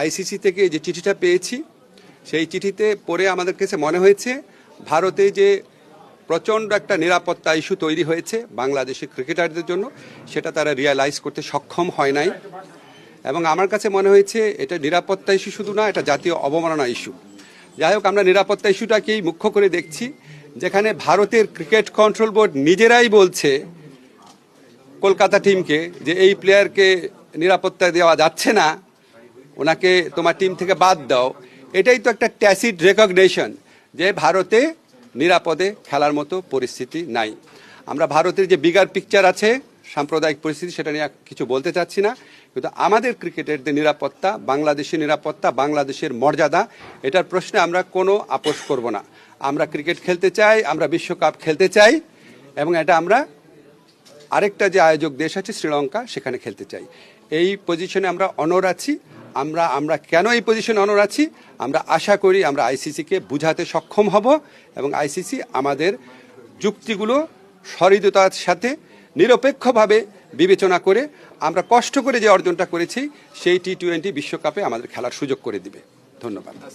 ICC থেকে যে চিঠিটা পেয়েছি সেই চিঠিতে পড়ে আমাদের কাছে মনে হয়েছে ভারতে যে প্রচণ্ড একটা নিরাপত্তা ইস্যু তৈরি হয়েছে বাংলাদেশের ক্রিকেটারদের জন্য, সেটা তারা রিয়ালাইজ করতে সক্ষম হয় নাই। এবং আমার কাছে মনে হয়েছে এটা নিরাপত্তা ইস্যু শুধু না, এটা জাতীয় অবমাননা ইস্যু। যাই হোক, আমরা নিরাপত্তা ইস্যুটাকেই মুখ্য করে দেখছি, যেখানে ভারতের ক্রিকেট কন্ট্রোল বোর্ড নিজেরাই বলছে কলকাতা টিমকে যে এই প্লেয়ারকে নিরাপত্তা দেওয়া যাচ্ছে না, ওনাকে তোমার টিম থেকে বাদ দাও। এটাই তো একটা ট্যাসিড রেকগনিশন যে ভারতে নিরাপদে খেলার মতো পরিস্থিতি নাই। আমরা ভারতের যে বিগার পিকচার আছে, সাম্প্রদায়িক পরিস্থিতি, সেটা নিয়ে কিছু বলতে চাচ্ছি না, কিন্তু আমাদের ক্রিকেটারদের নিরাপত্তা, বাংলাদেশের নিরাপত্তা, বাংলাদেশের মর্যাদা, এটার প্রশ্নে আমরা কোনো আপোষ করব না। আমরা ক্রিকেট খেলতে চাই, আমরা বিশ্বকাপ খেলতে চাই, এবং এটা আমরা আরেকটা যে আয়োজক দেশ আছে শ্রীলঙ্কা, সেখানে খেলতে চাই। এই পজিশনে আমরা অনড় আছি। আমরা কেন এই পজিশনে অনড় আছি? আমরা আশা করি আমরা আইসিসিকে বুঝাতে সক্ষম হব, এবং আইসিসি আমাদের যুক্তিগুলো সহৃদয়তার সাথে নিরপেক্ষভাবে বিবেচনা করে আমরা কষ্ট করে যে অর্জনটা করেছি সেই টি-20 বিশ্বকাপে আমাদের খেলার সুযোগ করে দিবে। ধন্যবাদ।